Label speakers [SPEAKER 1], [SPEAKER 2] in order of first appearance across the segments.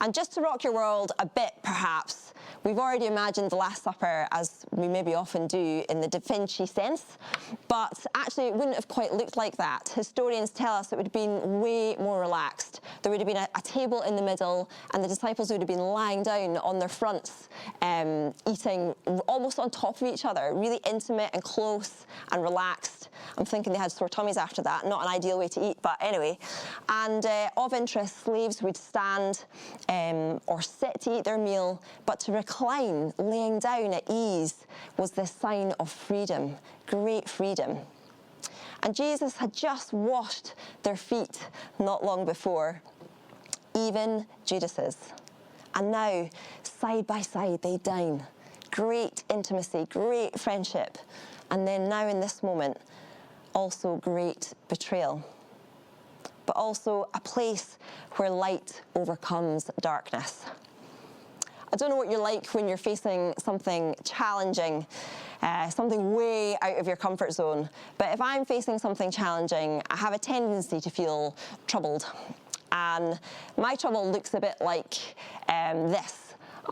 [SPEAKER 1] And just to rock your world a bit, perhaps, we've already imagined the Last Supper, as we maybe often do, in the Da Vinci sense, but actually it wouldn't have quite looked like that. Historians tell us it would have been way more relaxed. There would have been a table in the middle, and the disciples would have been lying down on their fronts, eating almost on top of each other, really intimate and close and relaxed. I'm thinking they had sore tummies after that, not an ideal way to eat, but anyway. And of interest, slaves would stand or sit to eat their meal, but to recline, laying down at ease, was this sign of freedom, great freedom. And Jesus had just washed their feet not long before, even Judas's. And now, side by side, they dine. Great intimacy, great friendship. And then now in this moment, also great betrayal. But also a place where light overcomes darkness. I don't know what you're like when you're facing something challenging, something way out of your comfort zone. But if I'm facing something challenging, I have a tendency to feel troubled. And my trouble looks a bit like this.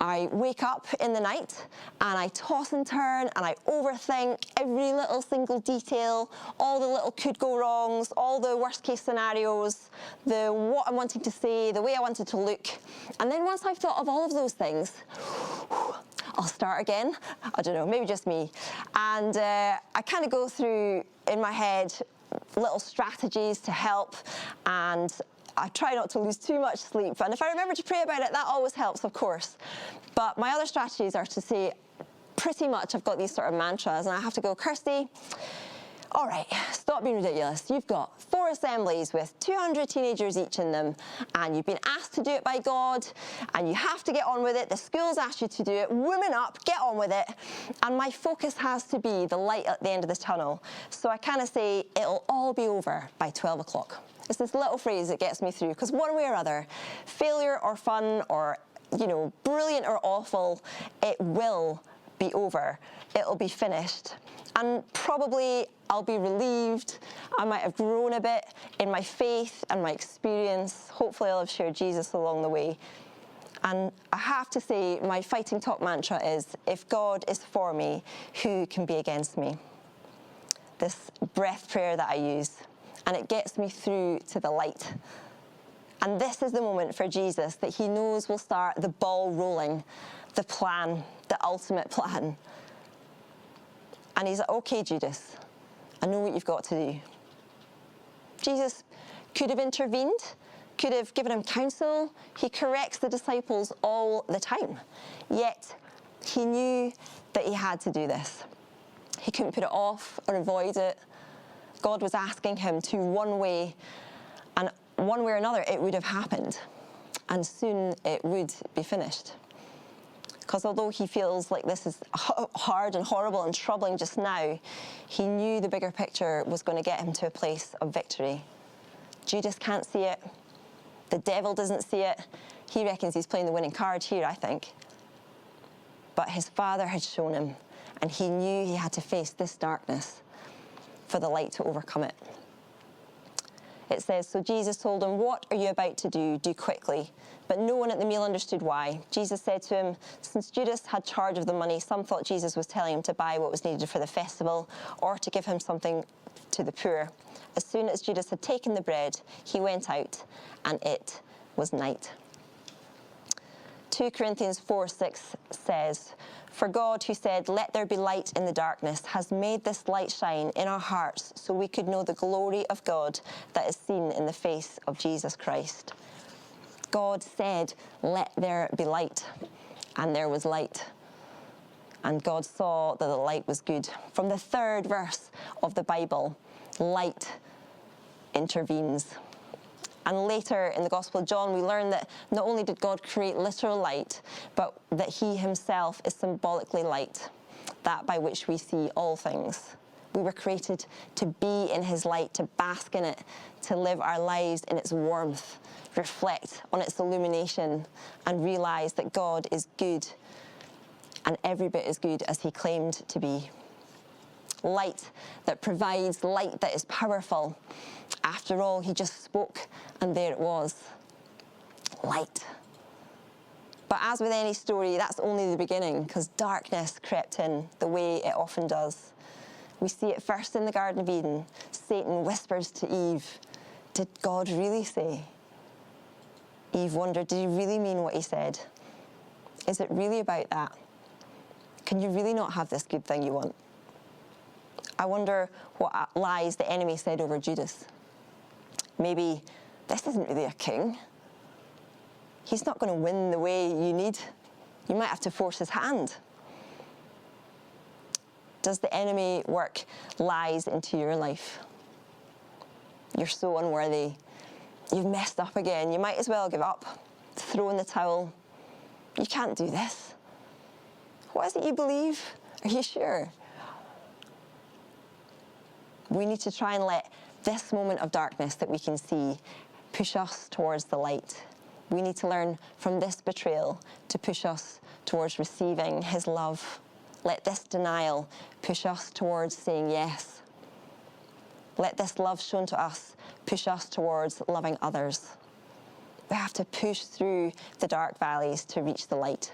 [SPEAKER 1] I wake up in the night and I toss and turn and I overthink every little single detail, all the little could go wrongs, all the worst case scenarios, what I'm wanting to say, the way I wanted to look. And then once I've thought of all of those things, I'll start again. I don't know, maybe just me. And I kind of go through in my head little strategies to help, and I try not to lose too much sleep. And if I remember to pray about it, that always helps, of course. But my other strategies are to say, pretty much I've got these sort of mantras, and I have to go, Kirsty, all right, stop being ridiculous. You've got 4 assemblies with 200 teenagers each in them, and you've been asked to do it by God, and you have to get on with it. The school's asked you to do it. Woman up, get on with it. And my focus has to be the light at the end of this tunnel. So I kind of say, it'll all be over by 12 o'clock. It's this little phrase that gets me through, because one way or other, failure or fun or, brilliant or awful, it will be over. It'll be finished. And probably I'll be relieved. I might have grown a bit in my faith and my experience. Hopefully I'll have shared Jesus along the way. And I have to say, my fighting top mantra is, if God is for me, who can be against me? This breath prayer that I use. And it gets me through to the light. And this is the moment for Jesus that he knows will start the ball rolling, the plan, the ultimate plan. And he's like, okay, Judas, I know what you've got to do. Jesus could have intervened, could have given him counsel. He corrects the disciples all the time. Yet he knew that he had to do this. He couldn't put it off or avoid it. God was asking him to one way, and one way or another it would have happened, and soon it would be finished. Because although he feels like this is hard and horrible and troubling just now, he knew the bigger picture was going to get him to a place of victory. Judas can't see it. The devil doesn't see it. He reckons he's playing the winning card here, I think. But his Father had shown him, and he knew he had to face this darkness for the light to overcome it. It says, so Jesus told him, what are you about to do? Do quickly. But no one at the meal understood why. Jesus said to him, since Judas had charge of the money, some thought Jesus was telling him to buy what was needed for the festival or to give him something to the poor. As soon as Judas had taken the bread, he went out, and it was night. 2 Corinthians 4:6 says, for God, who said, let there be light in the darkness, has made this light shine in our hearts so we could know the glory of God that is seen in the face of Jesus Christ. God said, let there be light, and there was light. And God saw that the light was good. From the 3rd verse of the Bible, light intervenes. And later in the Gospel of John, we learn that not only did God create literal light, but that he himself is symbolically light, that by which we see all things. We were created to be in his light, to bask in it, to live our lives in its warmth, reflect on its illumination, and realize that God is good, and every bit as good as he claimed to be. Light that provides, light that is powerful. After all, he just spoke, and there it was. Light. But as with any story, that's only the beginning, because darkness crept in the way it often does. We see it first in the Garden of Eden. Satan whispers to Eve, "Did God really say?" Eve wondered, did he really mean what he said? Is it really about that? Can you really not have this good thing you want? I wonder what lies the enemy said over Judas. Maybe, this isn't really a king. He's not going to win the way you need. You might have to force his hand. Does the enemy work lies into your life? You're so unworthy. You've messed up again. You might as well give up. Throw in the towel. You can't do this. What is it you believe? Are you sure? We need to try and let this moment of darkness that we can see push us towards the light. We need to learn from this betrayal to push us towards receiving his love. Let this denial push us towards saying yes. Let this love shown to us push us towards loving others. We have to push through the dark valleys to reach the light.